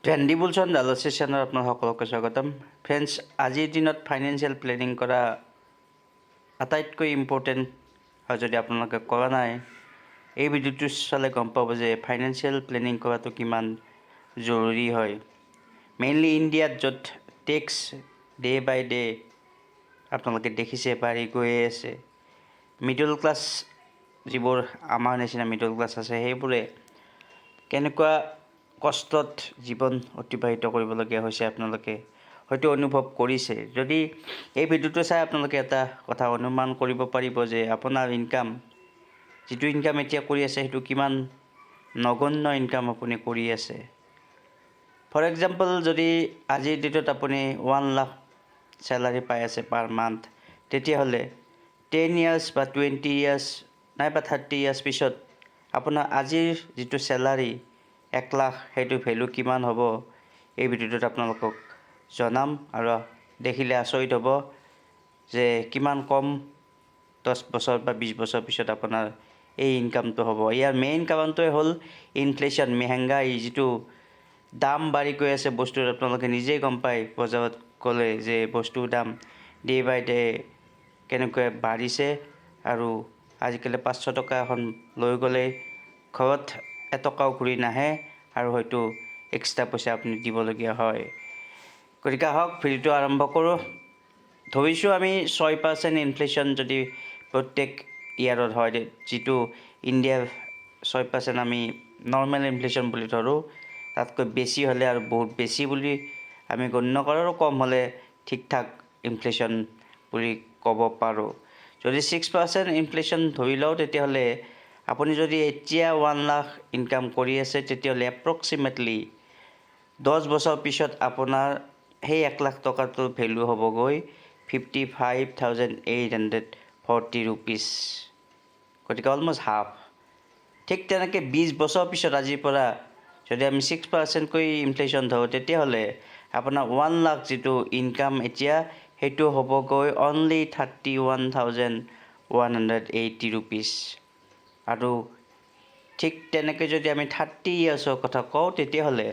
Trendy বুলছন ডালাচিছ চেনেলত আপোনাৰ সকলোকে স্বাগতম। ফ্ৰেণ্ডছ, আজিৰ দিনত ফাইনেন্সিয়েল প্লেনিং কৰা আটাইতকৈ ইম্পৰ্টেণ্ট হয়। যদি আপোনালোকে কৰা নাই, এই ভিডিঅ'টো চালে গম পাব যে ফাইনেন্সিয়েল প্লেনিং কৰাটো কিমান জৰুৰী হয়। মেইনলি ইণ্ডিয়াত য'ত টেক্স ডে বাই ডে আপোনালোকে দেখিছে বাঢ়ি গৈয়ে আছে। মিডল ক্লাছ যিবোৰ আমাৰ নিচিনা মিডল ক্লাছ আছে, সেইবোৰে কেনেকুৱা কষ্টত জীৱন অতিবাহিত কৰিবলগীয়া হৈছে আপোনালোকে হয়তো অনুভৱ কৰিছে। যদি এই ভিডিঅ'টো চাই আপোনালোকে এটা কথা অনুমান কৰিব পাৰিব যে আপোনাৰ ইনকাম, যিটো ইনকাম এতিয়া কৰি আছে, সেইটো কিমান নগণ্য ইনকাম আপুনি কৰি আছে। ফৰ এক্সাম্পল, যদি আজিৰ ডেটত আপুনি 1 লাখ চেলাৰী পাই আছে পাৰ মান্থ, তেতিয়াহ'লে 10 ইয়াৰ্ছ বা 20 ইয়াৰ্ছ নাইবা 30 ইয়াৰ্ছ পিছত আপোনাৰ আজিৰ যিটো চেলাৰী 1 লাখ, সেইটো ভেলু কিমান হ'ব, এই ভিডিঅ'টোত আপোনালোকক জনাম। আৰু দেখিলে আচৰিত হ'ব যে কিমান কম 10 বছৰ বা 20 বছৰ পিছত আপোনাৰ এই ইনকামটো হ'ব। ইয়াৰ মেইন কাৰণটোৱে হ'ল ইনফ্লেশ্যন, মেহেংগাই, যিটো দাম বাঢ়ি গৈ আছে বস্তুৰ। আপোনালোকে নিজেই গম পায় বজাৰত গ'লে যে বস্তুৰ দাম ডে বাই ডে কেনেকৈ বাঢ়িছে। আৰু আজিকালি 500 টকা এখন লৈ গ'লে ঘৰত এটকাও ঘূৰি নাহে আৰু হয়তো এক্সট্ৰা পইচা আপুনি দিবলগীয়া হয়। গতিকে আহক ভিডিঅ'টো আৰম্ভ কৰোঁ। ধৰিছোঁ আমি 6% ইনফ্লেশ্যন যদি প্ৰত্যেক ইয়াৰত হয়, যিটো ইণ্ডিয়াৰ 6% আমি নৰ্মেল ইনফ্লেশ্যন বুলি ধৰোঁ। তাতকৈ বেছি হ'লে আৰু বহুত বেছি বুলি আমি গণ্য কৰোঁ, আৰু কম হ'লে ঠিক ঠাক ইনফ্লেশ্যন বুলি ক'ব পাৰোঁ। যদি 6% ইনফ্লেশ্যন ধৰি লওঁ, তেতিয়াহ'লে আপুনি যদি এতিয়া 1 লাখ ইনকাম কৰি আছে, তেতিয়াহ'লে এপ্ৰক্সিমেটলি 10 বছৰ পিছত আপোনাৰ সেই 1 লাখ টকাটোৰ ভেলু হ'বগৈ 55,840 ৰুপিজ। গতিকে অলমষ্ট হাফ। ঠিক তেনেকৈ 20 বছৰ পিছত আজিৰ পৰা যদি আমি 6%কৈ ইনফ্লেশ্যন ধৰোঁ, তেতিয়াহ'লে আপোনাৰ 1 লাখ যিটো ইনকাম এতিয়া, সেইটো হ'বগৈ অনলি 31,180 ৰুপিজ। আৰু ঠিক তেনেকৈ যদি আমি 30 ইয়াৰ্ছৰ কথা কওঁ, তেতিয়াহ'লে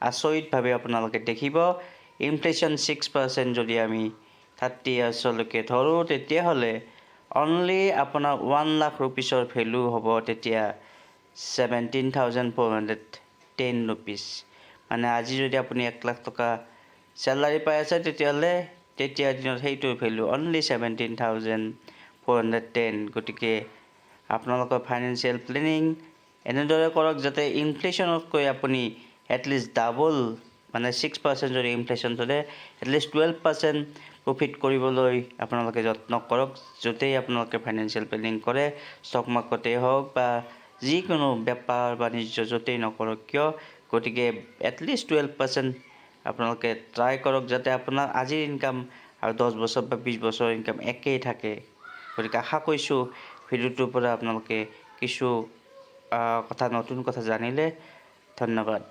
আচৰিতভাৱে আপোনালোকে দেখিব, ইনফ্লেশ্যন 6% যদি আমি 30 ইয়াৰ্ছলৈকে ধৰোঁ, তেতিয়াহ'লে অনলি আপোনাৰ 1 লাখ ৰুপিজৰ ভেলু হ'ব তেতিয়া 17,410 ৰুপিজ। মানে আজি যদি আপুনি 1 লাখ টকা চেলাৰী পাই আছে, তেতিয়াহ'লে তেতিয়াৰ দিনত সেইটোৰ ভেলু অনলি 17,410। গতিকে আপোনালোকৰ ফাইনেন্সিয়েল প্লেনিং এনেদৰে কৰক যাতে ইনফ্লেশ্যনতকৈ আপুনি এটলিষ্ট ডাবল, মানে 6% যদি ইনফ্লেশ্যন চলে, এটলিষ্ট 12% প্ৰফিট কৰিবলৈ আপোনালোকে যত্ন কৰক। য'তেই আপোনালোকে ফাইনেন্সিয়েল প্লেনিং কৰে, ষ্টক মাৰ্কেটেই হওক বা যিকোনো বেপাৰ বাণিজ্য য'তেই নকৰক কিয়, গতিকে এটলিষ্ট 12% আপোনালোকে ট্ৰাই কৰক, যাতে আপোনাৰ আজিৰ ইনকাম আৰু 10 বছৰ বা 20 বছৰৰ ইনকাম একেই থাকে। গতিকে আশা কৰিছোঁ ভিডিঅ'টোৰ পৰা আপোনালোকে কিছু নতুন কথা জানিলে। ধন্যবাদ।